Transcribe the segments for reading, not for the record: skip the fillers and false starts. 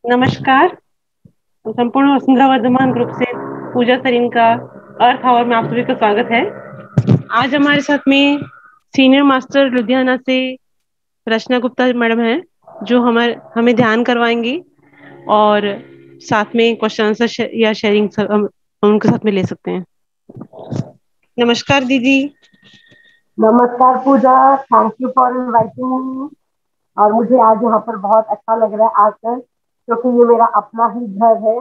नमस्कार। संपूर्ण वसुंधरा वर्धमान ग्रुप से पूजा सरीन का अर्थ आवर में आप सभी का स्वागत है। आज हमारे साथ में सीनियर मास्टर लुधियाना से रचना गुप्ता मैडम हैं, जो हमारे हमें ध्यान करवाएंगी और साथ में क्वेश्चन आंसर या शेयरिंग हम उनके साथ में ले सकते हैं। नमस्कार दीदी। नमस्कार Pooja. Thank you for inviting me. और मुझे आज यहाँ पर बहुत अच्छा लग रहा है आकर, क्योंकि ये मेरा अपना ही घर है।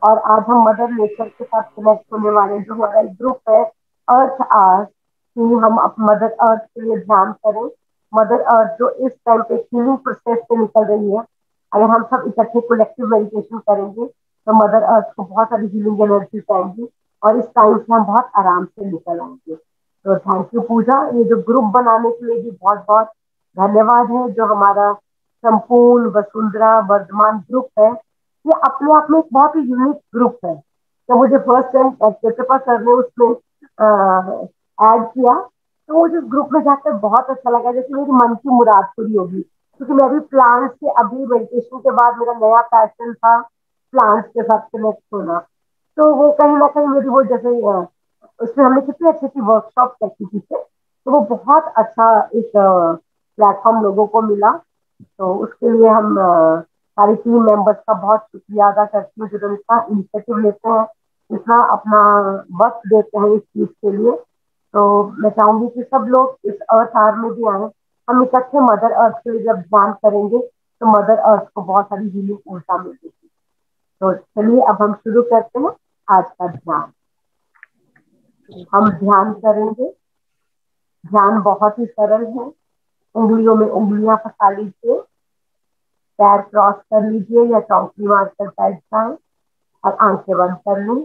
और आज हम मदर नेचर के साथ कनेक्ट होने वाले हैं। जो हमारा एक ग्रुप है, अर्थ आर, कि हम अब मदर अर्थ के लिए ध्यान करें। मदर अर्थ जो इस टाइम पे हीलिंग प्रोसेस से निकल रही है, अगर हम सब इकट्ठे कलेक्टिव मेडिटेशन करेंगे तो मदर अर्थ को बहुत सारी हीलिंग एनर्जी आएंगी और इस टाइम से हम बहुत आराम से निकल आएंगे। तो थैंक यू पूजा, ये जो ग्रुप बनाने के लिए भी बहुत बहुत धन्यवाद है। जो हमारा संपूर्ण वसुंधरा वर्धमान ग्रुप है, ये अपने आप में एक बहुत ही यूनिक ग्रुप है। तो मुझे फर्स्ट टाइम कृपा सर ने उसमें ऐड किया, तो मुझे ग्रुप में जाकर बहुत अच्छा लगा, जैसे मेरी मन की मुराद पूरी होगी। क्योंकि मैं भी प्लांट्स से, अभी मेडिटेशन के बाद मेरा नया पैशन था प्लांट्स के साथ कनेक्ट होना। तो वो कहीं ना कहीं मेरी वो जैसे उसमें हमने कितनी अच्छी अच्छी वर्कशॉप रखी थी, तो वो बहुत अच्छा एक प्लेटफॉर्म लोगों को मिला। तो उसके लिए हम सारी टीम मेंबर्स का बहुत शुक्रिया अदा करती हूँ, जो इतना इनिशिएटिव लेते हैं, इतना अपना वक्त देते हैं इस चीज के लिए। तो मैं चाहूंगी कि सब लोग इस अर्थ आर में भी आए। हम इकट्ठे मदर अर्थ के लिए जब ध्यान करेंगे तो मदर अर्थ को बहुत सारी हीलिंग ऊर्जा मिलेगी। तो चलिए अब हम शुरू करते हैं आज का ध्यान। हम ध्यान करेंगे। ध्यान बहुत ही सरल है। उंगलियों में उंगलियां फंसा लीजिए, पैर क्रॉस कर लीजिए या चौकड़ी मारकर बैठ जाएं और आंखें बंद कर लें।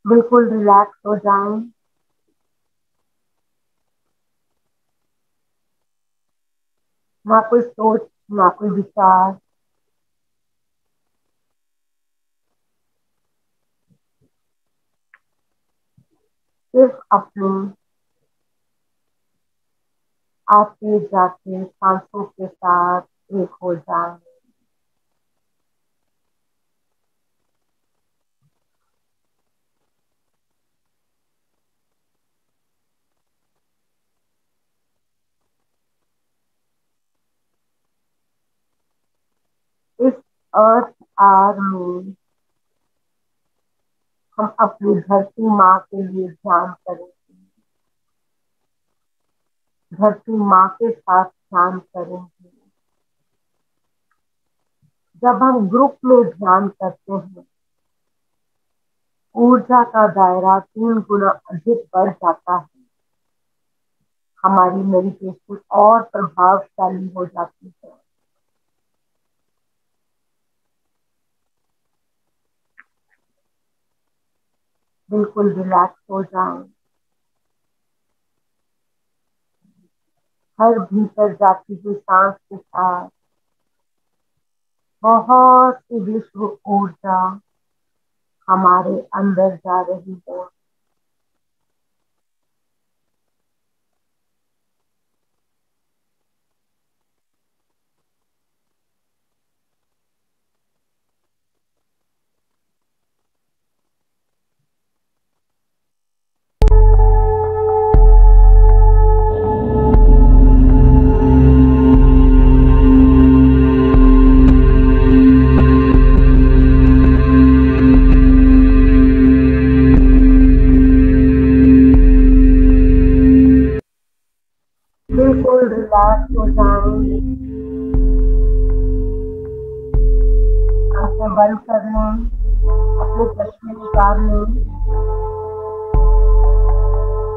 बिल्कुल रिलैक्स हो जाएं। ना कोई सोच, ना कोई विचार। सिर्फ अपने आते जाते सांसों के साथ एक हो जाएं। इस अर्थ आर में हम अपनी धरती माँ के लिए ध्यान करेंगे। धरती माँ के साथ ध्यान करेंगे। जब हम ग्रुप में ध्यान करते हैं, ऊर्जा का दायरा 3 गुना अधिक बढ़ जाता है। हमारी मेडिटेशन और प्रभावशाली हो जाती है। बिल्कुल रिलैक्स हो जाएं। हर भीतर जाती हुई सांस के साथ बहुत सी विश्व ऊर्जा हमारे अंदर जा रही है। बिल्कुल रिलैक्स हो जाएं। आंखें बंद कर लें। अपने चश्मे उतार लें।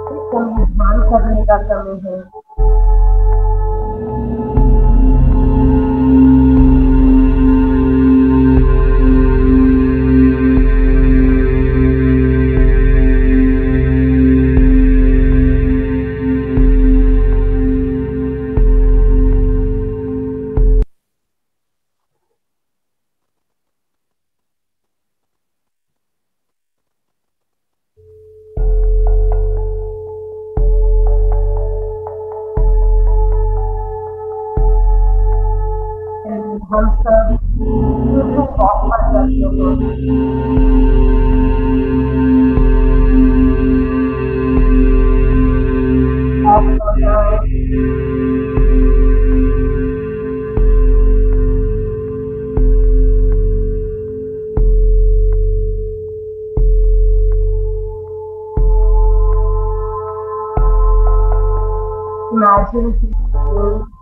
इस समय ध्यान करने का समय है। हम सब इवनिंग वॉक पर चलते हैं। आप हो जाए, इमेजिन कीजिए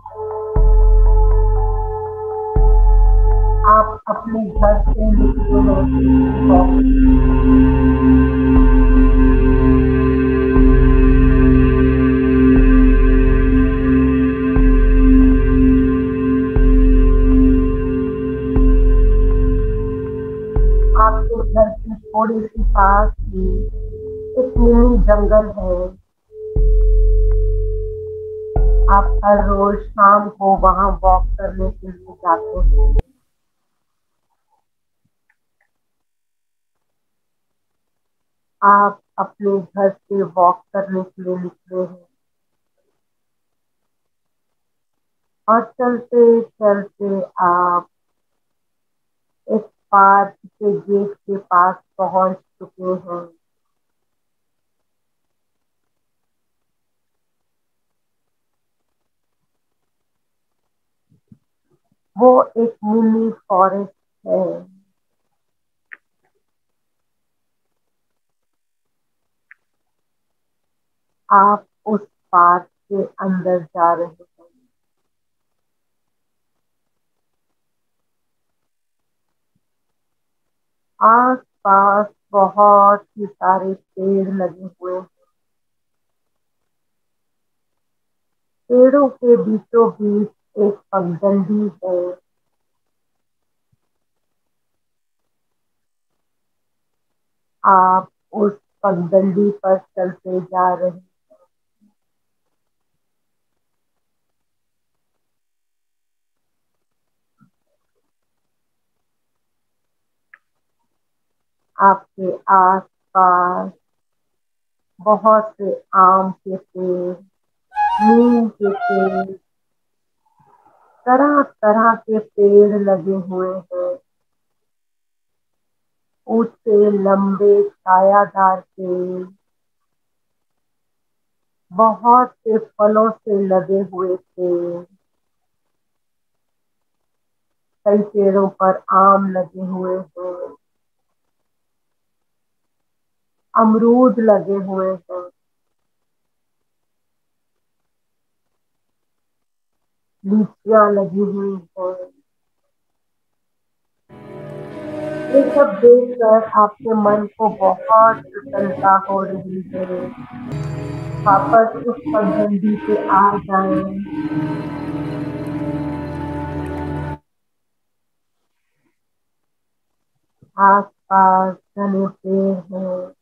आप अपने घर से निकले हैं इवनिंग वॉक। आपके घर के थोड़ी सी पास ही एक मिनी जंगल है। आप हर रोज शाम को वहां वॉक करने के लिए जाते हैं। आप अपने घर से वॉक करने के लिए निकले हैं और चलते चलते आप एक पार्क के गेट के पास पहुंच चुके हैं। वो एक मिनी फॉरेस्ट है। आप उस पार्क के अंदर जा रहे हैं। आस पास बहुत ही सारे पेड़ लगे हुए हैं। पेड़ों के बीचों बीच एक पगडंडी है। आप उस पगडंडी पर चलते जा रहे हैं। आपके आस पास बहुत से आम के पेड़, नीम के पेड़, तरह तरह के पेड़ लगे हुए हैं। ऊंचे लंबे छायादार पेड़, बहुत से फलों से लगे हुए पेड़। कई पेड़ों पर आम लगे हुए हैं, अमरूद लगे हुए हैं, लीचियां लगी हुई हैं। ये सब देखकर आपके मन को बहुत प्रसन्नता हो रही है। वापस उस पगडंडी पे आ जाएं। आस पास घने पेड़ हैं।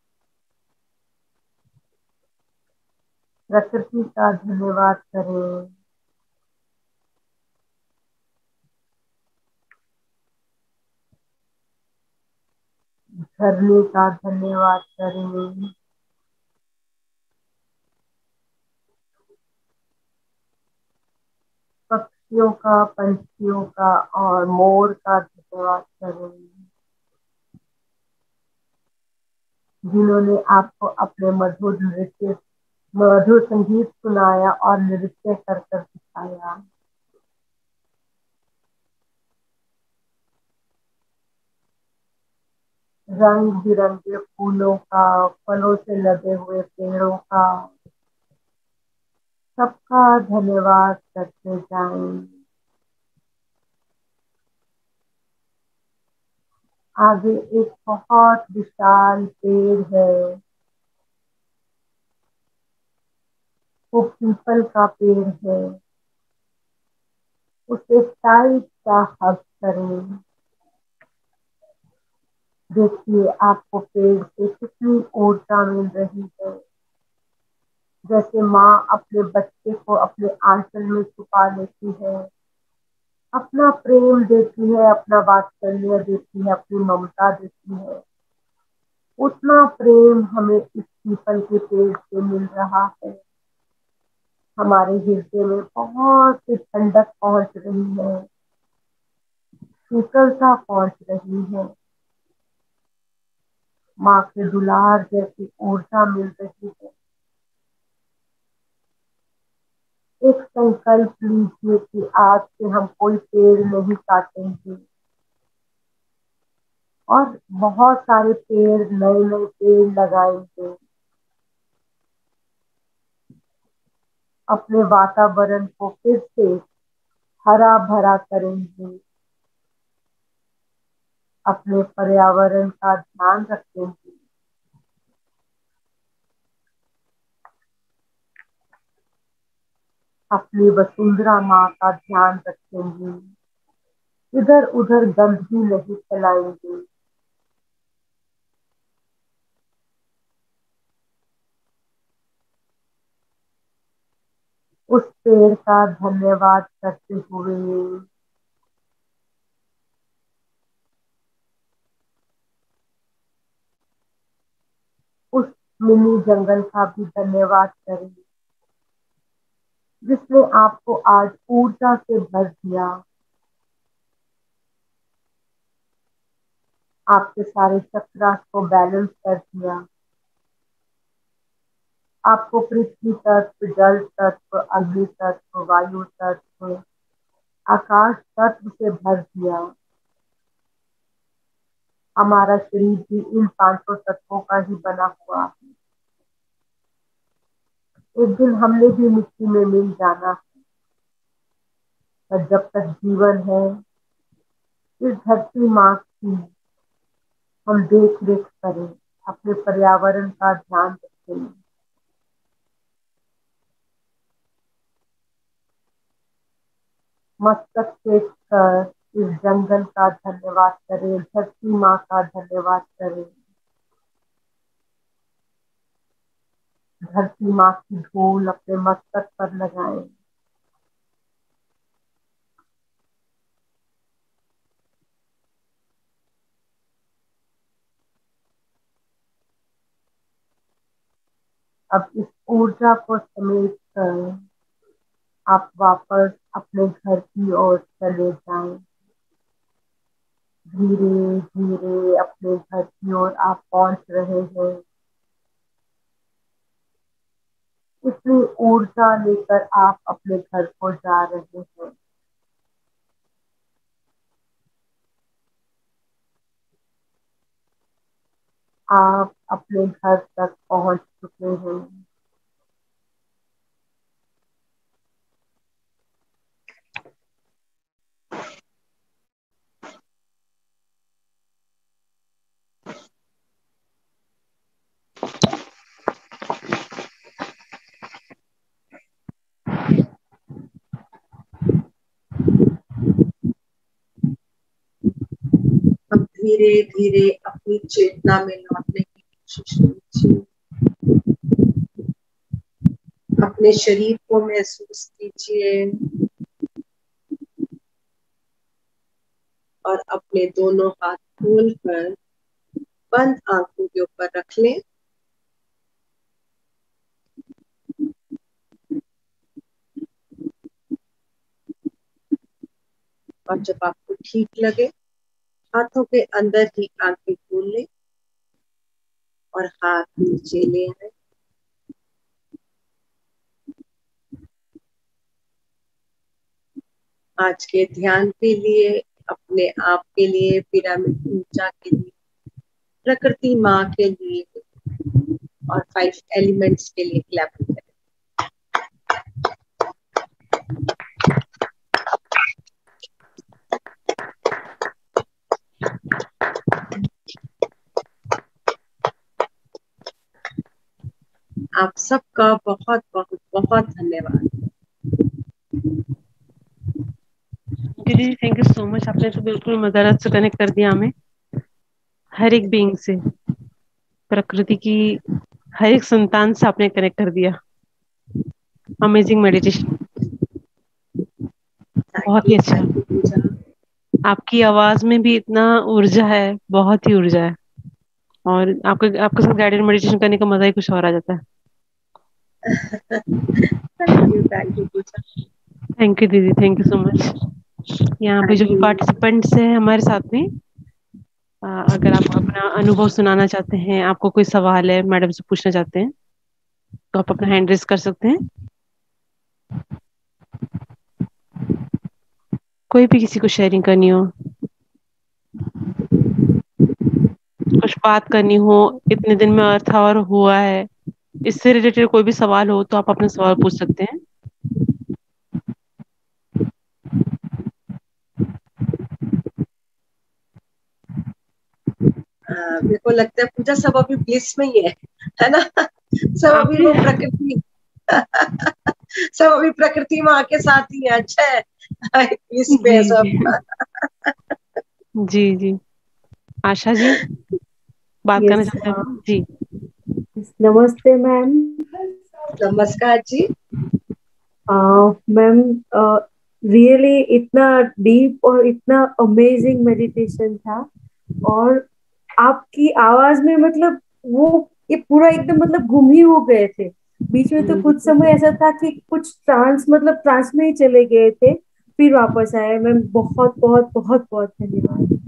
प्रकृति का धन्यवाद करें। झरने का धन्यवाद करें। पक्षियों का, पंछियों का और मोर का धन्यवाद करें, जिन्होंने आपको अपने मधुर संगीत सुनाया और नृत्य कर कर दिखाया। रंग बिरंगे फूलों का, फलों से लदे हुए पेड़ों का, सबका धन्यवाद करते जाएं। आगे एक बहुत विशाल पेड़ है। वो पीपल का पेड़ है। उसे टाइट सा हग करें। देखिए आपको पेड़ से कितनी ऊर्जा मिल रही है। जैसे माँ अपने बच्चे को अपने आंचल में छुपा लेती है, अपना प्रेम देती है, अपना वात्सल्य देती है, अपनी ममता देती है, उतना प्रेम हमें इस पीपल के पेड़ से मिल रहा है। हमारे हृदय में बहुत सी ठंडक पहुंच रही है। शीतलता पहुंच रही है। माँ के दुलार जैसी ऊर्जा मिल रही है। एक संकल्प लीजिए कि आज से हम कोई पेड़ नहीं काटेंगे और बहुत सारे पेड़, नए नए पेड़ लगाएंगे। अपने वातावरण को फिर से हरा भरा करेंगे। अपने पर्यावरण का ध्यान रखेंगे। अपनी वसुंधरा माँ का ध्यान रखेंगे। इधर उधर गंदगी नहीं फैलाएंगे। उस पेड़ का धन्यवाद करते हुए उस मिनी जंगल का भी धन्यवाद करें जिसने आपको आज ऊर्जा से भर दिया। आपके सारे चक्रास को बैलेंस कर दिया। आपको पृथ्वी तत्व, जल तत्व, अग्नि तत्व, वायु तत्व, आकाश तत्व से भर दिया। हमारा शरीर भी इन 500 तत्वों का ही बना हुआ है। एक दिन हमने भी मिट्टी में मिल जाना है, पर जब तक जीवन है इस धरती माँ की हम देख रेख करें, अपने पर्यावरण का ध्यान रखें। मस्तक टेक कर इस जंगल का धन्यवाद करें, धरती माँ का धन्यवाद करें। धरती माँ की धूल अपने मस्तक पर लगाएं। अब इस ऊर्जा को समेट कर आप वापस अपने घर की ओर चले जाएं। धीरे धीरे अपने घर की ओर आप पहुंच रहे हैं। इतनी ऊर्जा लेकर आप अपने घर को जा रहे हैं। आप अपने घर तक पहुंच चुके हैं। अब धीरे धीरे अपनी चेतना में लौटने की कोशिश कीजिए। अपने शरीर को महसूस कीजिए और अपने दोनों हाथ खोलकर बंद आंखों के ऊपर रख लें। और जब आपको ठीक लगे हाथों के अंदर ही आंखें खोल लें और हाथ नीचे ले आए। आज के ध्यान के लिए, अपने आप के लिए, पिरामिड ऊर्जा के लिए, प्रकृति माँ के लिए और 5 एलिमेंट्स के लिए क्लैप करें। आप सबका बहुत बहुत बहुत धन्यवाद। दीदी थैंक यू सो मच। आपने तो बिल्कुल मदद से कनेक्ट कर दिया हमें हर एक बीइंग से, प्रकृति की हर एक संतान से आपने कनेक्ट कर दिया। अमेजिंग मेडिटेशन, बहुत ही अच्छा। आपकी आवाज में भी इतना ऊर्जा है, बहुत ही ऊर्जा है। और आपके साथ गाइडेड मेडिटेशन करने का मजा ही कुछ और आ जाता है। Thank you Puja. Thank you दीदी, थैंक यू सो मच। यहाँ पे जो भी पार्टिसिपेंट्स हैं हमारे साथ में, अगर आप अपना अनुभव सुनाना चाहते हैं, आपको कोई सवाल है मैडम से पूछना चाहते हैं, तो आप अपना हैंड रेस कर सकते हैं। कोई भी किसी को शेयरिंग करनी हो, कुछ बात करनी हो, इतने दिन में अर्थ आवर हुआ है, इससे रिलेटेड कोई भी सवाल हो तो आप अपना सवाल पूछ सकते हैं। मेरे को लगता है पूजा सब अभी ब्लिस में ही है ना। सब अभी वो प्रकृति सब अभी प्रकृति माँ के साथ ही है। अच्छा है, ब्लिस में है सब। जी जी, आशा जी बात करना चाहते हैं जी। नमस्ते मैम। नमस्कार जी। मैम, रियली इतना डीप और इतना अमेजिंग मेडिटेशन था, और आपकी आवाज में मतलब वो ये पूरा एकदम मतलब गुम ही हो गए थे। बीच में तो कुछ समय ऐसा था कि कुछ ट्रांस में ही चले गए थे, फिर वापस आए। मैम बहुत बहुत बहुत बहुत धन्यवाद।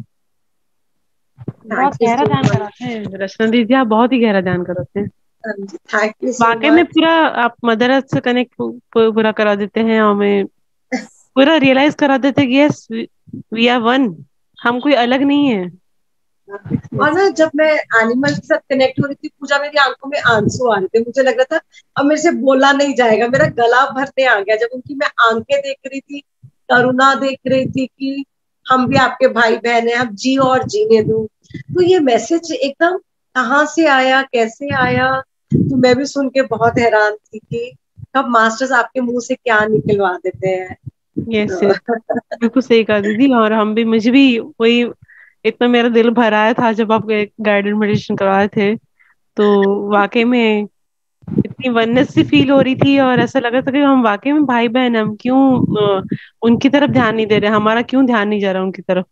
बहुत गहरा ध्यान कराते हैं रचना दीदी, आप बहुत ही गहरा ध्यान कराते हैं। थैंक यू सो वाकई में मच। पूरा आप मदर अर्थ से कनेक्ट पूरा करा देते हैं, हमें पूरा रियलाइज करा देते हैं कि यस वी आर वन, हम कोई अलग नहीं है। और ना जब मैं एनिमल के साथ कनेक्ट हो रही थी पूजा, मेरी आंखों में आंसू आ रहे थे। मुझे लग रहा था अब मेरे से बोला नहीं जाएगा, मेरा गला भरने आ गया जब उनकी मैं आंखें देख रही थी, करुणा देख रही थी कि हम भी आपके भाई बहन हैं, हम जी और जीने दो। तो ये मैसेज एकदम कहाँ से आया, कैसे आया, तो मैं भी सुन के बहुत हैरान थी कि कब मास्टर्स आपके मुंह से क्या निकलवा देते हैं। यस यस, बिल्कुल सही कहा दीदी। और हम भी, मुझे भी वही, इतना मेरा दिल भर आया था जब आप गाइडेड मेडिटेशन करवाए थे, तो वाकई में इतनी वननेस सी फील हो रही थी, और ऐसा लग रहा था कि हम वाकई में भाई बहन, हम क्यों उनकी तरफ ध्यान नहीं दे रहे, हमारा क्यों ध्यान नहीं जा रहा उनकी तरफ।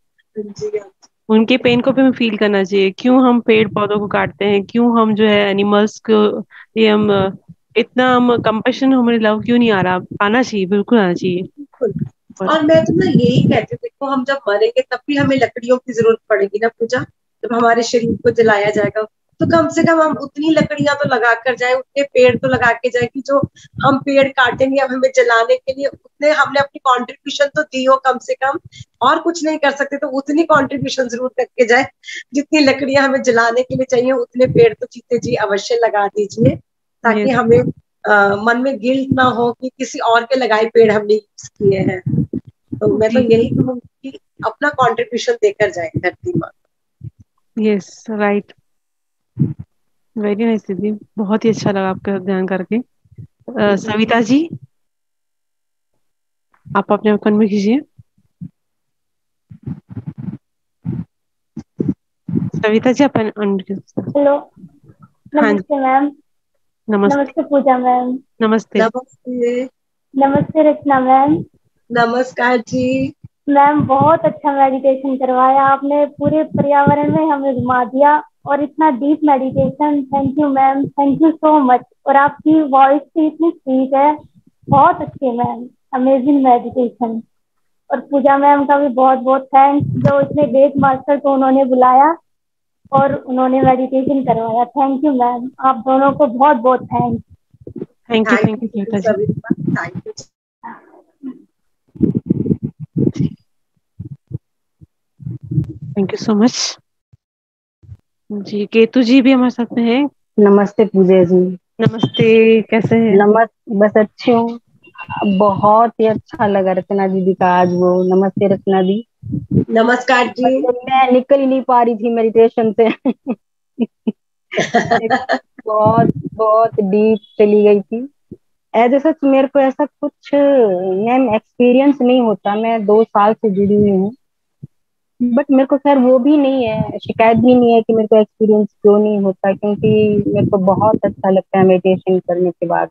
उनके पेन को भी हमें फील करना चाहिए, क्यों हम पेड़ पौधों को काटते हैं, क्यों हम जो है एनिमल्स को, ये हम इतना हम कंपैशन, हमारे लव क्यों नहीं आ रहा, आना चाहिए, बिल्कुल आना चाहिए। और मैं तो ना यही कहती हूँ, देखो हम जब मरेंगे तब भी हमें लकड़ियों की जरूरत पड़ेगी ना पूजा, जब हमारे शरीर को जलाया जाएगा तो कम से कम हम उतनी लकड़ियां तो लगा कर जाए, उतने पेड़ तो लगा के जाए कि जो हम पेड़ काटेंगे अब हमें जलाने के लिए, उतने हमने अपनी कंट्रीब्यूशन तो दी हो कम से कम। और कुछ नहीं कर सकते तो उतनी कंट्रीब्यूशन जरूर करके जाए, जितनी लकड़ियां हमें जलाने के लिए चाहिए उतने पेड़ तो जीते जी अवश्य लगा दीजिए, ताकि हमें मन में गिल्ट ना हो कि किसी और के लगाए पेड़ हमने यूज किए हैं। तो मैं तो यही कहूँगी कि अपना कंट्रीब्यूशन देकर जाए धरती माँ। यस राइट, वेरी नाइस दीदी, बहुत ही अच्छा लगा आपका ध्यान करके। सविता जी आप अपने ओपन में कीजिए। सविता जी अपन हेलो, हाँ जी, नमस्ते मैम। नमस्ते। नमस्ते पूजा मैम। नमस्ते। नमस्ते। नमस्ते रचना मैम। नमस्कार जी। मैम बहुत अच्छा मेडिटेशन करवाया आपने, पूरे पर्यावरण में हमें घुमा दिया, और इतना deep meditation. Thank you ma'am, thank you so much. और आपकी वॉइस भी इतनी स्वीट है, बहुत अच्छी है मैम, अमेजिंग मेडिटेशन। और पूजा मैम का भी बहुत बहुत थैंक्स, जो इतने ग्रेट मास्टर को उन्होंने बुलाया और उन्होंने मेडिटेशन करवाया। थैंक यू मैम, आप दोनों को बहुत बहुत thanks. Thank you Savita ji. Thank you. Thank you so much ji. Ketu ji भी हमारे साथ में हैं। नमस्ते पूजा जी। नमस्ते, कैसे हैं? नमस्ते, बस अच्छी हूँ। बहुत ही अच्छा लगा रचना दीदी का आज वो। नमस्ते रचना दी। नमस्कार जी। मैं निकल ही नहीं पा रही थी मेडिटेशन से। बहुत बहुत डीप चली गई थी। ऐसे सच मेरे को ऐसा कुछ मैम एक्सपीरियंस नहीं होता। मैं 2 साल से जुड़ी हुई हूँ, बट मेरे को खैर वो भी नहीं है, शिकायत भी नहीं है कि मेरे को एक्सपीरियंस क्यों नहीं होता, क्योंकि मेरे को बहुत अच्छा लगता है मेडिटेशन करने के बाद।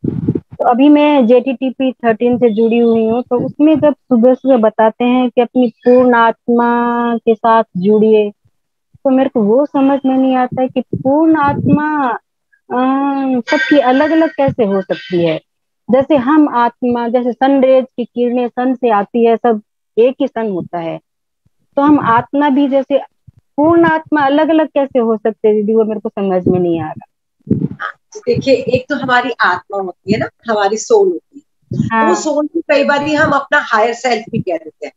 तो अभी मैं JTTP 13 से जुड़ी हुई हूँ, तो उसमें जब सुबह सुबह बताते हैं कि अपनी पूर्ण आत्मा के साथ जुड़िए, तो मेरे को वो समझ में नहीं आता है कि पूर्ण आत्मा सबकी अलग अलग कैसे हो सकती है। जैसे हम आत्मा, जैसे सनरेज की किरणें सन से आती है, सब एक ही सन होता है। तो हम आत्मा भी जैसे पूर्ण आत्मा अलग अलग कैसे हो सकते हैं दीदी, वो मेरे को समझ में नहीं आ रहा। देखिए, एक तो हमारी आत्मा होती है ना, हमारी सोल होती है। वो हाँ सोल को कई बार हम अपना हायर सेल्फ भी कह देते हैं,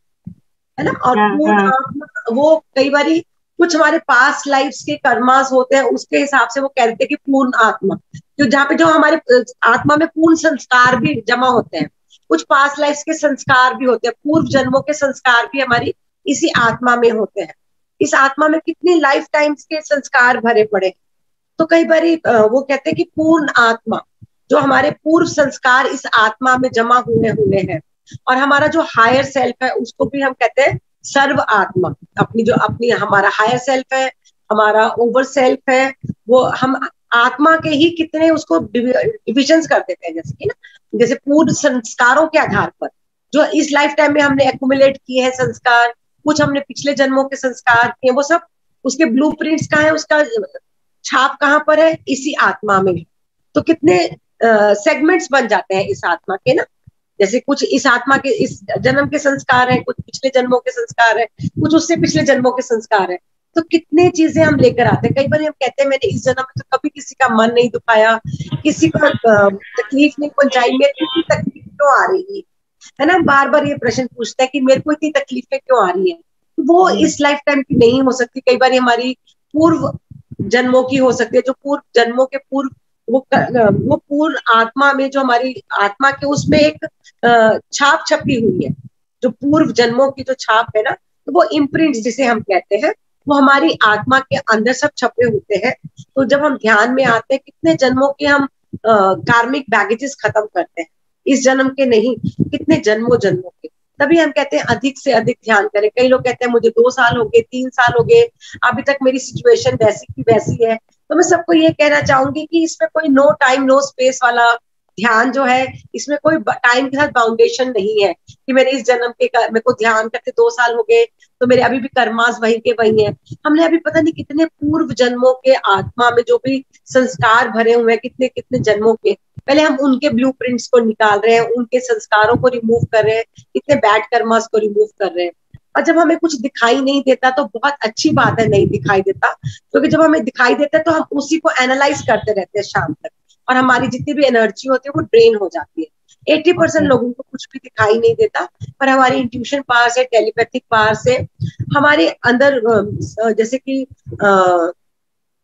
है ना। और हाँ पूर्ण हाँ आत्मा वो कई बार कुछ हमारे पास्ट लाइफ्स के कर्मास होते हैं, उसके हिसाब से वो कहते हैं कि पूर्ण आत्मा, जो जहाँ पे जो हमारे आत्मा में पूर्ण संस्कार भी जमा होते हैं, कुछ पास्ट लाइफ्स के संस्कार भी होते हैं, पूर्व जन्मों के संस्कार भी हमारी इसी आत्मा में होते हैं। इस आत्मा में कितनी लाइफ टाइम्स के संस्कार भरे पड़े हैं। तो कई बार वो कहते हैं कि पूर्ण आत्मा, जो हमारे पूर्व संस्कार इस आत्मा में जमा हुए हुए हैं, और हमारा जो हायर सेल्फ है उसको भी हम कहते हैं सर्व आत्मा। अपनी जो अपनी हमारा हायर सेल्फ है, हमारा ओवर सेल्फ है, वो हम आत्मा के ही कितने उसको डिविजन्स कर देते हैं। जैसे कि ना, जैसे पूर्व संस्कारों के आधार पर जो इस लाइफ टाइम में हमने एक्युमुलेट किए हैं संस्कार, कुछ हमने पिछले जन्मों के संस्कार किए, वो सब उसके ब्लूप्रिंट्स का है, उसका छाप कहाँ पर है, इसी आत्मा में। तो कितने सेगमेंट्स बन जाते हैं इस आत्मा के ना। जैसे कुछ इस आत्मा के इस जन्म के संस्कार हैं, कुछ पिछले जन्मों के संस्कार हैं, कुछ उससे पिछले जन्मों के संस्कार हैं। तो कितने चीजें हम लेकर आते हैं। कई बार हम कहते हैं मैंने इस जन्म में तो कभी किसी का मन नहीं दुखाया, किसी को तकलीफ नहीं पहुंचाई, मेरे को इतनी तकलीफ क्यों आ रही है ना। बार बार ये प्रश्न पूछता है कि मेरे को इतनी तकलीफें क्यों आ रही है। वो इस लाइफ टाइम की नहीं हो सकती, कई बार हमारी पूर्व जन्मों की हो सकती है, जो पूर्व जन्मों के पूर्व वो पूर्ण आत्मा में, जो हमारी आत्मा के उसमें एक छाप छपी हुई है, जो पूर्व जन्मों की जो छाप है ना, तो वो इम्प्रिंट जिसे हम कहते हैं, वो हमारी आत्मा के अंदर सब छपे होते हैं। तो जब हम ध्यान में आते हैं, कितने जन्मों के हम कार्मिक बैगेजेस खत्म करते हैं, इस जन्म के नहीं, कितने जन्मों जन्मों के। तभी हम कहते हैं अधिक से अधिक ध्यान करें। कई लोग कहते हैं मुझे 2 साल हो गए, 3 साल हो गए, अभी तक मेरी सिचुएशन वैसी की वैसी है। तो मैं सबको ये कहना चाहूंगी कि इसमें कोई नो टाइम नो स्पेस वाला ध्यान जो है, इसमें कोई टाइम के साथ बाउंडेशन नहीं है कि मेरे इस जन्म के मेरे को ध्यान करते 2 साल हो गए तो मेरे अभी भी कर्मास वही के वही है। हमने अभी पता नहीं कितने पूर्व जन्मों के आत्मा में जो भी संस्कार भरे हुए हैं, कितने कितने जन्मों के, पहले हम उनके ब्लूप्रिंट्स को निकाल रहे हैं, उनके संस्कारों को रिमूव कर रहे हैं, कितने बैड कर्मास को रिमूव कर रहे हैं। और जब हमें कुछ दिखाई नहीं देता तो बहुत अच्छी बात है, नहीं दिखाई देता, क्योंकि जब हमें दिखाई देता है तो हम उसी को एनालाइज करते रहते हैं शाम तक, और हमारी जितनी भी एनर्जी होती है वो ड्रेन हो जाती है। 80% लोगों को कुछ भी दिखाई नहीं देता, पर हमारी इंट्यूशन पावर से, टेलीपैथिक पावर से, हमारे अंदर जैसे कि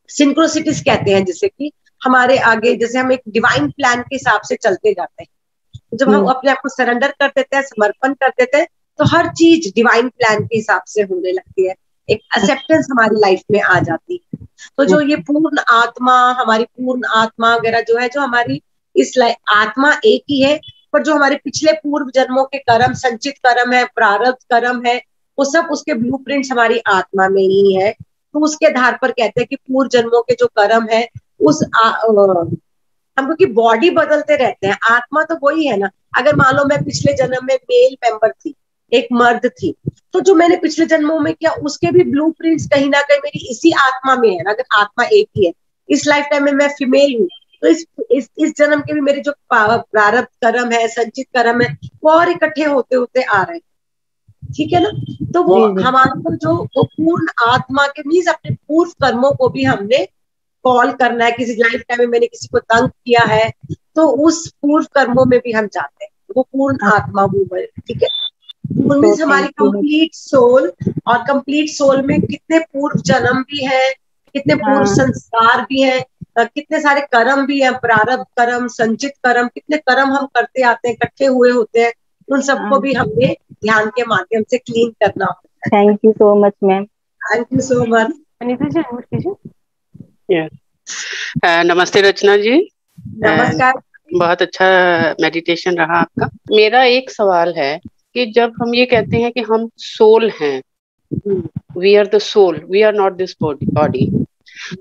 सिंक्रोसिटीज कहते हैं, जैसे कि हमारे आगे जैसे हम एक डिवाइन प्लान के हिसाब से चलते जाते हैं। जब हम अपने आप को सरेंडर कर देते हैं, समर्पण कर देते हैं, तो हर चीज डिवाइन प्लान के हिसाब से होने लगती है, एक एक्सेप्टेंस हमारी लाइफ में आ जाती है। तो जो ये पूर्ण आत्मा, हमारी पूर्ण आत्मा वगैरह जो है, जो हमारी इस आत्मा एक ही है, पर जो हमारे पिछले पूर्व जन्मों के कर्म, संचित कर्म है, प्रारब्ध कर्म है, वो सब उसके ब्लूप्रिंट्स हमारी आत्मा में ही है। तो उसके आधार पर कहते हैं कि पूर्व जन्मों के जो कर्म है, उस हम, क्योंकि बॉडी बदलते रहते हैं, आत्मा तो वही है ना। अगर मान लो मैं पिछले जन्म में मेल मेंबर थी, एक मर्द थी, तो जो मैंने पिछले जन्मों में किया उसके भी ब्लूप्रिंट्स कहीं ना कहीं मेरी इसी आत्मा में है ना। अगर आत्मा एक ही है, इस लाइफ टाइम में मैं फीमेल हूँ, तो इस जन्म के भी मेरे जो प्रारब्ध कर्म है, संचित कर्म है, वो और इकट्ठे होते होते आ रहे हैं। ठीक है ना। तो वो हमारे को जो वो पूर्ण आत्मा के मीन्स अपने पूर्व कर्मों को भी हमने कॉल करना है। किसी लाइफ टाइम में मैंने किसी को तंग किया है, तो उस पूर्व कर्मों में भी हम जाते हैं, वो पूर्ण आत्मा वो है। ठीक है। मीन्स हमारी कंप्लीट सोल, और कंप्लीट सोल में कितने पूर्व जन्म भी है, कितने पूर्व संस्कार भी है, कितने सारे कर्म भी है, प्रारब्ध कर्म, संचित कर्म, कितने कर्म हम करते आते हैं, इकट्ठे हुए होते हैं। उन सबको भी हमने ध्यान के माध्यम से क्लीन करना होता है। Thank you so much ma'am. Thank you so much. Anita ji unmute कीजिए। नमस्ते रचना जी। नमस्कार। बहुत अच्छा मेडिटेशन रहा आपका। मेरा एक सवाल है कि जब हम ये कहते हैं कि हम सोल हैं, we are the soul, we are not this body,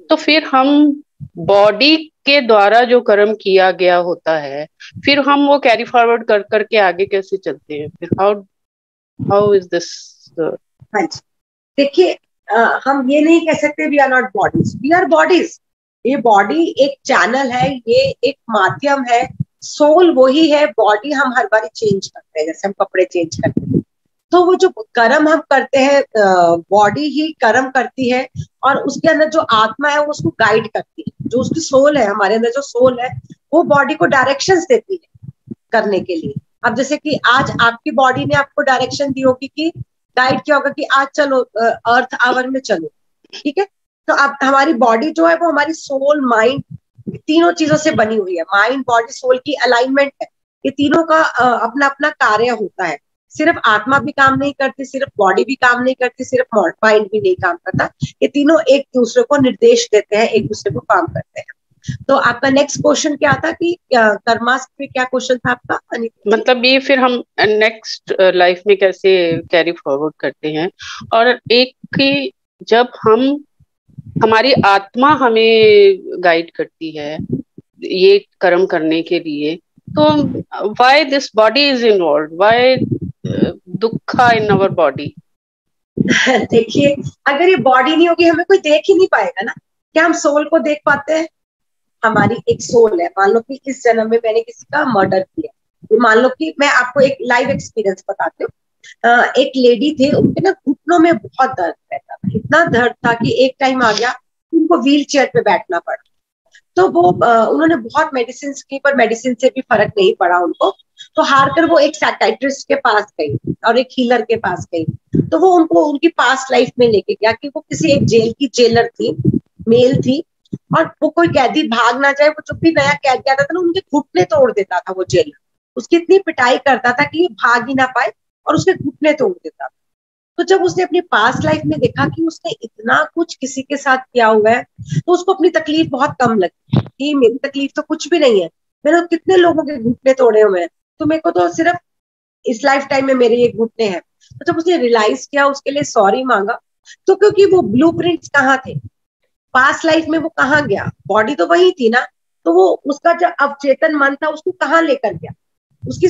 तो फिर हम बॉडी के द्वारा जो कर्म किया गया होता है, फिर हम वो कैरी फॉरवर्ड कर करके आगे कैसे चलते हैं? फिर हाउ इज दिस? देखिए, हम ये नहीं कह सकते we are not bodies, we are bodies. ये बॉडी एक चैनल है, ये एक माध्यम है। सोल वही है, बॉडी हम हर बार चेंज करते हैं, जैसे हम कपड़े चेंज करते हैं। तो वो जो कर्म हम करते हैं, बॉडी ही कर्म करती है, और उसके अंदर जो आत्मा है वो उसको गाइड करती है। जो उसकी सोल है, हमारे अंदर जो सोल है, वो बॉडी को डायरेक्शंस देती है करने के लिए। अब जैसे कि आज आपकी बॉडी ने आपको डायरेक्शन दी होगी, कि गाइड किया होगा कि आज चलो अर्थ आवर में चलो, ठीक है। तो अब हमारी बॉडी जो है वो हमारी सोल, माइंड, तीनों चीजों से बनी हुई है। माइंड, बॉडी, सोल की अलाइनमेंट है। ये तीनों का अपना अपना कार्य होता है। सिर्फ आत्मा भी काम नहीं करती, सिर्फ बॉडी भी काम नहीं करती, सिर्फ माइंड भी नहीं काम करता। ये तीनों एक दूसरे को निर्देश देते हैं, एक दूसरे को काम करते हैं। तो आपका नेक्स्ट क्वेश्चन क्या था कि कर्मास पे क्या क्वेश्चन था आपका, अनिता? मतलब ये फिर हम नेक्स्ट लाइफ में कैसे कैरी फॉरवर्ड करते हैं। और एक कि जब हमारी आत्मा हमें गाइड करती है ये कर्म करने के लिए, तो why this body is involve, why दुखा इन आवर बॉडी? देखिए, अगर ये बॉडी नहीं होगी हमें कोई देख ही नहीं पाएगा ना। क्या हम सोल को देख पाते हैं? हमारी एक सोल है। मान लो कि इस जन्म में मैंने किसी का मर्डर किया, तो मान लो कि मैं आपको एक लाइव एक्सपीरियंस बताती हूँ। एक लेडी थे, उनके ना घुटनों में बहुत दर्द रहता था। इतना दर्द था कि एक टाइम आ गया उनको व्हील चेयर पे बैठना पड़ा। तो वो उन्होंने बहुत मेडिसिन की, पर मेडिसिन से भी फर्क नहीं पड़ा उनको। तो हार कर वो एक साइकियाट्रिस्ट के पास गई और एक हीलर के पास गई। तो वो उनको उनकी पास्ट लाइफ में लेके गया कि वो किसी एक जेल की जेलर थी, मेल थी, और वो कोई कैदी भाग ना जाए, वो जब भी नया कैदी आता था ना उनके घुटने तोड़ देता था वो जेलर। उसकी इतनी पिटाई करता था कि ये भाग ही ना पाए, और उसके घुटने तोड़ देता था। तो जब उसने अपनी पास्ट लाइफ में देखा कि उसने इतना कुछ किसी के साथ किया हुआ है, तो उसको अपनी तकलीफ बहुत कम लगी कि मेरी तकलीफ तो कुछ भी नहीं है, मैंने तो कितने लोगों के घुटने तोड़े हुए हैं, तो मेरे को तो सिर्फ इस लाइफ टाइम में मेरे ये घुटने हैं। तो जब उसने रियलाइज किया, उसके लिए सॉरी मांगा, तो क्योंकि वो ब्लूप्रिंट्स कहाँ थे, पास्ट लाइफ में वो कहाँ गया, बॉडी तो वही थी ना, तो वो उसका जो अवचेतन मन था उसको कहाँ लेकर गया, उसकी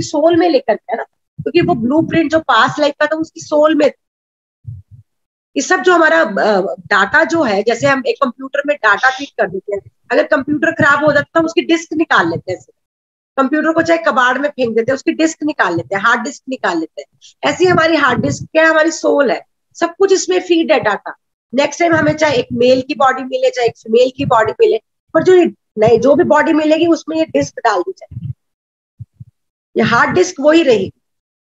सोल में लेकर गया ना, क्योंकि वो ब्लूप्रिंट जो पास्ट लाइफ का था उसकी सोल में। ये सब जो हमारा डाटा जो है, जैसे हम एक कंप्यूटर में डाटा फीड कर देते हैं, अगर कंप्यूटर खराब हो जाता है हम उसकी डिस्क निकाल लेते हैं। कंप्यूटर को चाहे कबाड़ में फेंक देते हैं, उसकी डिस्क निकाल लेते हैं, हार्ड डिस्क निकाल लेते हैं। ऐसी हमारी हार्ड डिस्क क्या है, हमारी सोल है। सब कुछ इसमें फीड है डाटा। नेक्स्ट टाइम हमें चाहे एक मेल की बॉडी मिले, चाहे एक फीमेल की बॉडी मिले, पर जो भी बॉडी मिलेगी उसमें ये डिस्क डाल दी जाएगी, ये हार्ड डिस्क वही रहेगी।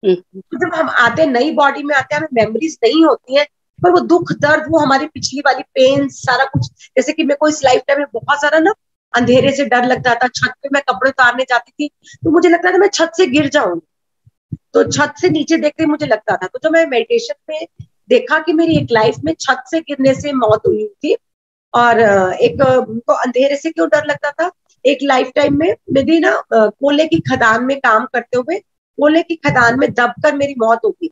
तो जब हम आते हैं, नई बॉडी में आते हैं, हमें मेमोरीज नहीं होती है, पर वो दुख दर्द, वो हमारी पिछली वाली पेन, सारा कुछ। जैसे कि मेरे को इस लाइफ टाइम में बहुत सारा ना अंधेरे से डर लगता था। छत पे मैं कपड़े उतारने जाती थी तो मुझे लगता था मैं छत से गिर जाऊंगी, तो छत से नीचे देखते मुझे लगता था। तो जब मैं मेडिटेशन में देखा कि मेरी एक लाइफ में छत से गिरने से मौत हुई थी, और एक तो अंधेरे से क्यों डर लगता था, एक लाइफ टाइम में मेरी ना कोयले की खदान में काम करते हुए कोयले की खदान में दबकर मेरी मौत हो गई।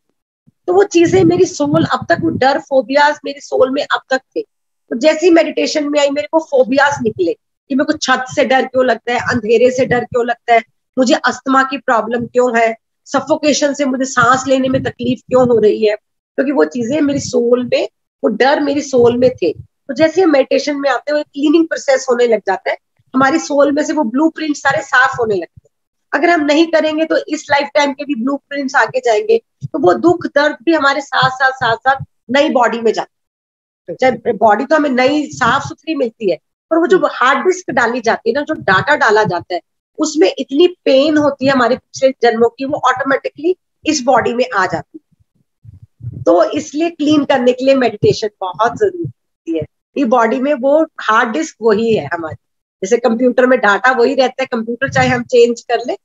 तो वो चीजें मेरी सोल अब तक, वो डर, फोबियाज मेरी सोल में अब तक थे। तो जैसी मेडिटेशन में आई मेरे को फोबियाज निकले कि मेरे को छत से डर क्यों लगता है, अंधेरे से डर क्यों लगता है, मुझे अस्थमा की प्रॉब्लम क्यों है, सफोकेशन से मुझे सांस लेने में तकलीफ क्यों हो रही है, क्योंकि वो चीजें मेरी सोल में, वो डर मेरी सोल में थे। तो जैसे हम मेडिटेशन में आते हुए क्लीनिंग प्रोसेस होने लग जाता है, हमारी सोल में से वो ब्लूप्रिंट सारे साफ होने लगते हैं। अगर हम नहीं करेंगे तो इस लाइफ टाइम के भी ब्लूप्रिंट्स आगे जाएंगे, तो वो दुख दर्द भी हमारे साथ साथ साथ साथ नई बॉडी में जाते हैं। चाहे बॉडी तो हमें नई साफ सुथरी मिलती है, पर वो जो हार्ड डिस्क डाली जाती है ना, जो डाटा डाला जाता है, उसमें इतनी पेन होती है हमारे पिछले जन्मों की, वो ऑटोमेटिकली इस बॉडी में आ जाती है। तो इसलिए क्लीन करने के लिए मेडिटेशन बहुत जरूरी होती है। ये बॉडी में वो हार्ड डिस्क वही है हमारी, जैसे कंप्यूटर में डाटा वही रहता है, कंप्यूटर चाहे हम चेंज कर ले,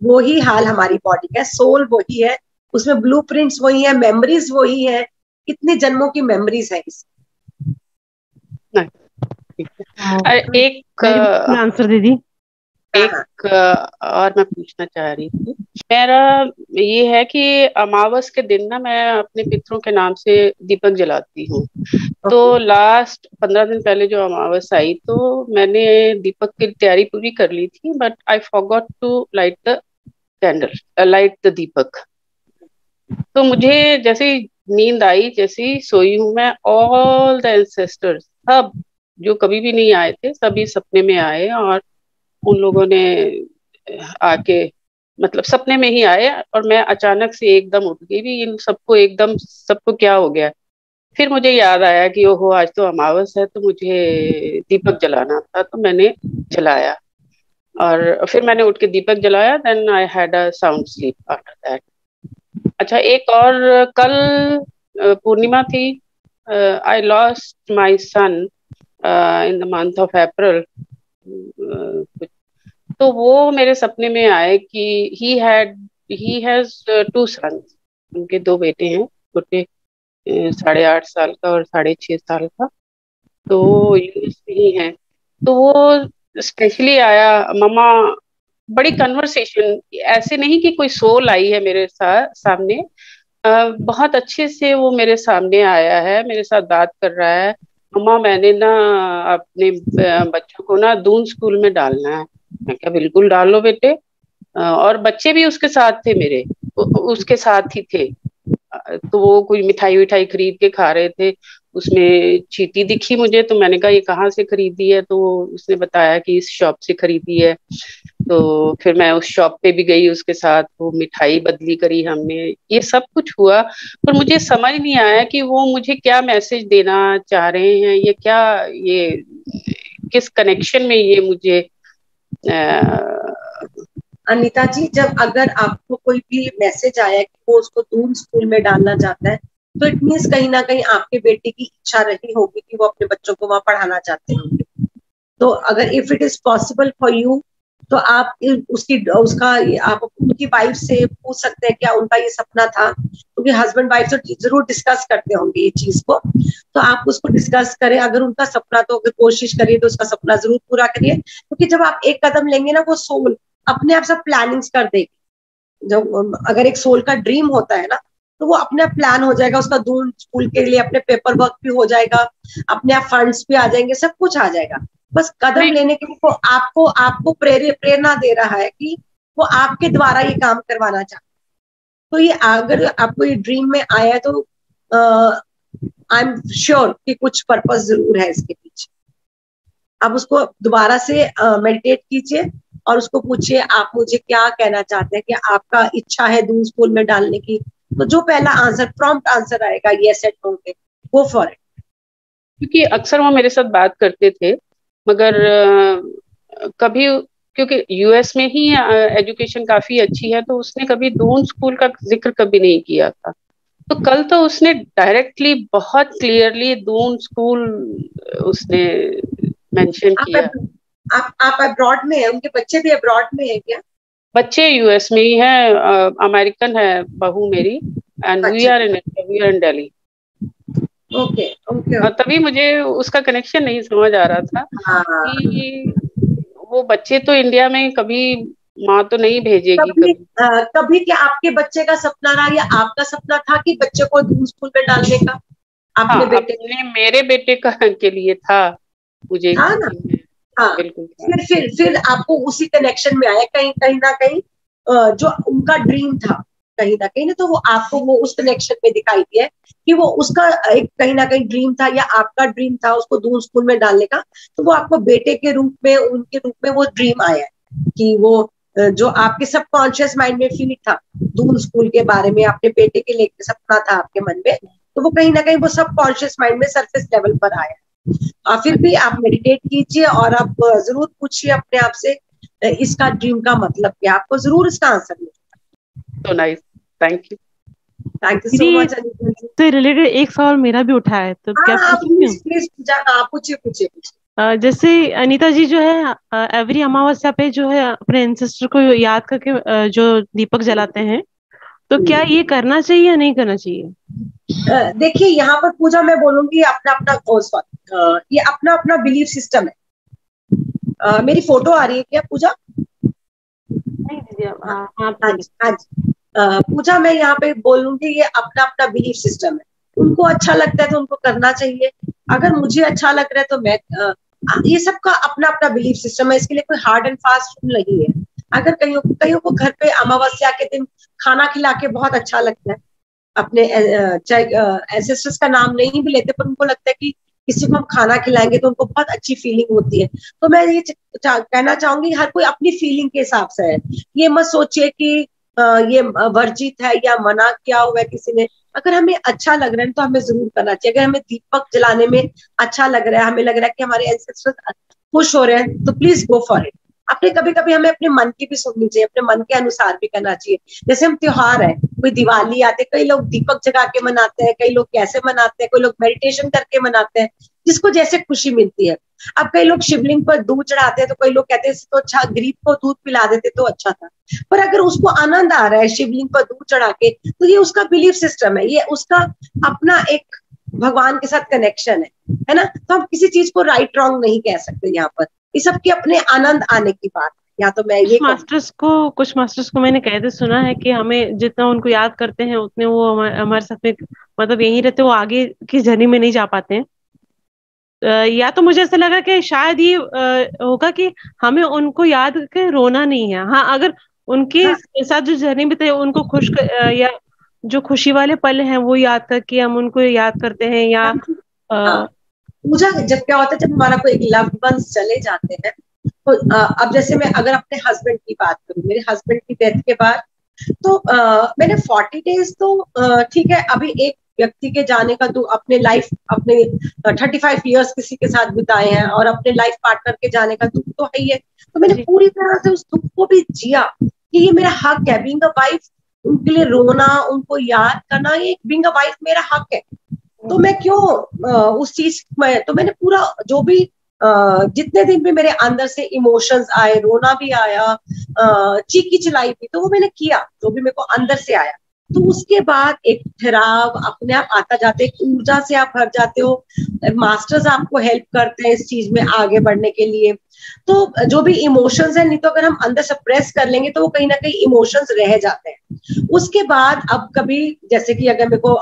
वही हाल हमारी बॉडी का है। सोल वही है, उसमें ब्लूप्रिंट्स वही है, मेमोरीज वही है, कितने जन्मों की मेमोरीज है इस। एक आंसर दीदी, एक और मैं पूछना चाह रही थी। मेरा ये है कि अमावस के दिन ना मैं अपने पितरों के नाम से दीपक जलाती हूँ। तो लास्ट 15 दिन पहले जो अमावस आई, तो मैंने दीपक की तैयारी पूरी कर ली थी, but I forgot to light the candle, light the deepak. तो मुझे जैसे नींद आई, जैसे ही सोई हूँ मैं, ऑल द एंसेस्टर्स सब जो कभी भी नहीं आए थे, सभी सपने में आए, और उन लोगों ने आके मतलब सपने में ही आए और मैं अचानक से एकदम उठ गई भी, इन सबको एकदम सबको क्या हो गया। फिर मुझे याद आया कि ओहो आज तो अमावस है, तो मुझे दीपक जलाना था, तो मैंने जलाया और फिर मैंने उठ के दीपक जलाया। Then I had a sound sleep after that. अच्छा, एक और कल पूर्णिमा थी। I lost my son in the month of April. तो वो मेरे सपने में आए कि ही हैज 2 सन्स। उनके 2 बेटे हैं, छोटे 8.5 साल का और 6.5 साल का। तो यूएस में ही है। तो वो स्पेशली आया, मम्मा। बड़ी कन्वर्सेशन, ऐसे नहीं कि कोई सोल आई है मेरे साथ सामने। बहुत अच्छे से वो मेरे सामने आया है, मेरे साथ बात कर रहा है। मम्मा मैंने ना अपने बच्चों को ना दून स्कूल में डालना है। मैं क्या, बिल्कुल डालो बेटे। और बच्चे भी उसके साथ थे मेरे, उसके साथ ही थे। तो वो कोई मिठाई विठाई खरीद के खा रहे थे। उसमें चींटी दिखी मुझे, तो मैंने कहा ये कहाँ से खरीदी है, तो उसने बताया कि इस शॉप से खरीदी है। तो फिर मैं उस शॉप पे भी गई उसके साथ, वो मिठाई बदली करी हमने, ये सब कुछ हुआ। पर मुझे समझ नहीं आया कि वो मुझे क्या मैसेज देना चाह रहे हैं, ये क्या, ये किस कनेक्शन में ये मुझे अनीता जी, जब अगर आपको कोई भी मैसेज आया कि वो उसको दून स्कूल में डालना चाहता है, तो इट मीन्स कहीं ना कहीं आपके बेटे की इच्छा रही होगी कि वो अपने बच्चों को वहां पढ़ाना चाहते होंगे। तो अगर if it is possible for you, तो आप उसका आप उनकी वाइफ से पूछ सकते हैं क्या उनका ये सपना था, क्योंकि हस्बैंड वाइफ तो जरूर डिस्कस करते होंगे ये चीज को। तो आप उसको डिस्कस करें, अगर उनका सपना, तो अगर कोशिश करिए तो उसका सपना जरूर पूरा करिए, क्योंकि जब आप एक कदम लेंगे ना, वो सोल अपने आप सब प्लानिंग्स कर देगी। जब अगर एक सोल का ड्रीम होता है ना, तो वो अपने आप प्लान हो जाएगा, उसका दून स्कूल के लिए अपने पेपर वर्क भी हो जाएगा, अपने आप फंड्स भी आ जाएंगे, सब कुछ आ जाएगा। बस कदम लेने के लिए वो आपको प्रेरणा दे रहा है कि वो आपके द्वारा ये काम करवाना चाहता है। तो ये अगर आपको ये ड्रीम में आया है, तो आई एम श्योर कि कुछ पर्पस जरूर है इसके पीछे। आप उसको दोबारा से मेडिटेट कीजिए और उसको पूछिए आप मुझे क्या कहना चाहते हैं, कि आपका इच्छा है दून स्कूल में डालने की। तो जो पहला आंसर, प्रॉम्प्ट आंसर आएगा, यस एट नो पे, गो फॉर इट। क्योंकि अक्सर वो मेरे साथ बात करते थे, मगर कभी, क्योंकि यूएस में ही एजुकेशन काफी अच्छी है, तो उसने कभी दून स्कूल का जिक्र कभी नहीं किया था। तो कल तो उसने डायरेक्टली बहुत क्लियरली दून स्कूल उसने मेंशन किया। आप अब्रॉड में है, उनके बच्चे भी अब्रॉड में है क्या? बच्चे यूएस में ही हैं, अमेरिकन है बहू मेरी, and we are in Delhi. Okay okay. तभी मुझे उसका कनेक्शन नहीं समझ आ रहा था कि वो बच्चे तो इंडिया में कभी माँ तो नहीं भेजेगी कभी कभी। कभी क्या आपके बच्चे का सपना रहा या आपका सपना था कि बच्चे को दून स्कूल में डालने का? हाँ, अपने बेटे अपने मेरे बेटे का के लिए था मुझे था ना? हाँ, बिल्कुल था। फिर आपको उसी कनेक्शन में आया, कहीं कहीं ना कहीं जो उनका ड्रीम था, कहीं ना कहीं ना, तो वो आपको वो उस कनेक्शन में दिखाई दिया कि वो उसका एक कहीं ना कहीं ड्रीम था, या आपका ड्रीम था उसको दून स्कूल में डालने का। तो वो आपको बेटे के रूप में, उनके रूप में वो ड्रीम आया है कि वो जो आपके सबकॉन्शियस माइंड में फील था दून स्कूल के बारे में, अपने बेटे के लेके सपना था आपके मन में, तो वो कहीं ना कहीं वो सबकॉन्शियस माइंड में सरफेस लेवल पर आया। फिर भी आप मेडिटेट कीजिए और आप जरूर पूछिए अपने आप से इसका ड्रीम का मतलब क्या, आपको जरूर इसका आंसर मिलेगा। तो nice, thank you. Thank you so much Anita ji. तो रिलेटेड एक सवाल मेरा भी उठा है, तो क्या पूछ सकती हूँ? प्लीज पूजा, पूछिए पूछिए पूछिए। जैसे अनीता जी जो है एवरी अमावस्या पे जो है अपने एंसेस्टर को याद करके जो दीपक जलाते हैं, तो क्या ये करना चाहिए या नहीं करना चाहिए? देखिए यहाँ पर पूजा, मैं बोलूंगी अपना अपना ये अपना अपना बिलीफ सिस्टम है। मेरी फोटो आ रही है क्या पूजा? नहीं दीदी, हाँ हाँ जी। पूजा, मैं यहाँ पे बोलूंगी ये अपना अपना बिलीफ सिस्टम है। उनको अच्छा लगता है तो उनको करना चाहिए, अगर मुझे अच्छा लग रहा है तो मैं ये सबका अपना अपना बिलीफ सिस्टम है, इसके लिए कोई हार्ड एंड फास्ट रूल नहीं है। अगर कईयों को घर पे अमावस्या के दिन खाना खिला के बहुत अच्छा लगता है, अपने चाहे एंसेस्टर्स का नाम नहीं भी लेते, पर उनको लगता है कि किसी को हम खाना खिलाएंगे तो उनको बहुत अच्छी फीलिंग होती है। तो मैं ये कहना चाहूंगी हर कोई अपनी फीलिंग के हिसाब से है, ये मत सोचिए कि ये वर्जित है या मना किया हुआ है किसी ने। अगर हमें अच्छा लग रहा है तो हमें जरूर करना चाहिए। अगर हमें दीपक जलाने में अच्छा लग रहा है, हमें लग रहा है कि हमारे एंसेस्टर्स खुश हो रहे हैं, तो प्लीज गो फॉर इट। अपने कभी कभी हमें अपने मन की भी सुननी चाहिए, अपने मन के अनुसार भी करना चाहिए। जैसे हम त्योहार है, कोई दिवाली आते, कई लोग दीपक जगा के मनाते हैं, कई लोग कैसे मनाते हैं, कोई लोग मेडिटेशन करके मनाते हैं, जिसको जैसे खुशी मिलती है। अब कई लोग शिवलिंग पर दूध चढ़ाते हैं, तो कई लोग कहते हैं तो अच्छा गरीब को दूध पिला देते तो अच्छा था। पर अगर उसको आनंद आ रहा है शिवलिंग पर दूध चढ़ा के, तो ये उसका बिलीफ सिस्टम है, ये उसका अपना एक भगवान के साथ कनेक्शन है ना। तो हम किसी चीज को राइट रॉन्ग नहीं कह सकते यहाँ पर, ये सबके अपने आनंद आने की बात। या तो मैं ये कुछ मास्टर्स को मैंने कहते सुना है कि हमें जितना उनको याद करते हैं उतने वो हमारे साथ में मतलब यहीं रहते, वो आगे की जर्नी में नहीं जा पाते हैं। या तो मुझे ऐसा लगा कि शायद ये होगा कि हमें उनको याद करके रोना नहीं है। हाँ, अगर उनके साथ जो जर्नी बीते उनको या जो खुशी वाले पल हैं वो याद करके हम उनको याद करते हैं, या पूजा जब क्या होता है, जब हमारा कोई लव्ड वंस चले जाते हैं, तो अब जैसे मैं अगर अपने हस्बैंड की बात करूं, मेरे हस्बैंड की डेथ के बाद तो मैंने 40 डेज तो ठीक है, अभी एक व्यक्ति के जाने का तो अपने 35 इयर्स किसी के साथ बिताए हैं, और अपने लाइफ पार्टनर के जाने का दुख तो है ही है। तो मैंने पूरी तरह से उस दुख को भी जिया कि ये मेरा हक है, बीइंग अ वाइफ उनके लिए रोना, उनको याद करना, ये बीइंग अ वाइफ मेरा हक है। तो मैं क्यों उस चीज में, तो मैंने पूरा जो भी जितने दिन भी मेरे अंदर से इमोशंस आए, रोना भी आया, चीखी चिल्लाई भी, तो वो मैंने किया जो भी मेरे को अंदर से आया। तो उसके बाद एक ठहराव अपने आप आता जाता है, एक ऊर्जा से आप भर जाते हो। मास्टर्स आपको हेल्प करते हैं इस चीज में आगे बढ़ने के लिए। तो जो भी इमोशंस है, नहीं तो अगर हम अंदर सप्रेस कर लेंगे तो वो कहीं ना कहीं इमोशंस रह जाते हैं। उसके बाद अब कभी जैसे कि अगर मेरे को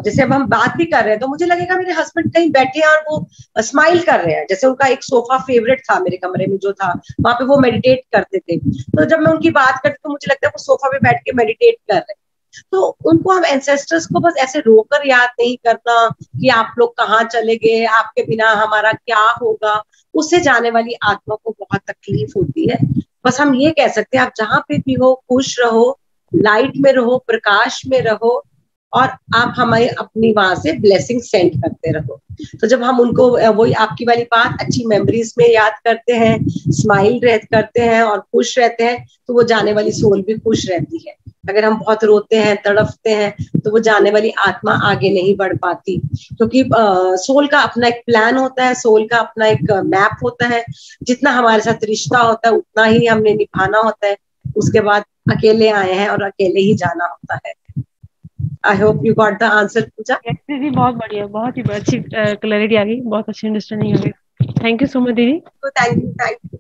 जैसे अब हम बात भी कर रहे हैं, तो मुझे लगेगा मेरे हस्बैंड कहीं बैठे हैं और वो स्माइल कर रहे हैं। जैसे उनका एक सोफा फेवरेट था मेरे कमरे में जो था, वहां पे वो मेडिटेट करते थे। तो जब मैं उनकी बात करती तो मुझे लगता है वो सोफा पे बैठ के मेडिटेट कर रहे हैं। तो उनको हम एंसेस्टर्स को बस ऐसे रोकर याद नहीं करना कि आप लोग कहाँ चले गए, आपके बिना हमारा क्या होगा। उससे जाने वाली आत्मा को बहुत तकलीफ होती है। बस हम ये कह सकते हैं आप जहां पे भी हो खुश रहो, लाइट में रहो, प्रकाश में रहो, और आप हमें अपनी वहां से ब्लेसिंग सेंड करते रहो। तो जब हम उनको वही आपकी वाली बात अच्छी मेमोरीज में याद करते हैं, स्माइल करते हैं और खुश रहते हैं, तो वो जाने वाली सोल भी खुश रहती है। अगर हम बहुत रोते हैं, तड़पते हैं, तो वो जाने वाली आत्मा आगे नहीं बढ़ पाती, क्योंकि सोल का अपना एक प्लान होता है, सोल का अपना एक मैप होता है। जितना हमारे साथ रिश्ता होता है उतना ही हमने निभाना होता है। उसके बाद अकेले आए हैं और अकेले ही जाना होता है। I hope you got the answer Pooja. दीदी बहुत बढ़िया, बहुत ही अच्छी क्लैरिटी आ गई, बहुत अच्छी अंडरस्टैंडिंग आ गई। थैंक यू सो मच दीदी। Thank you.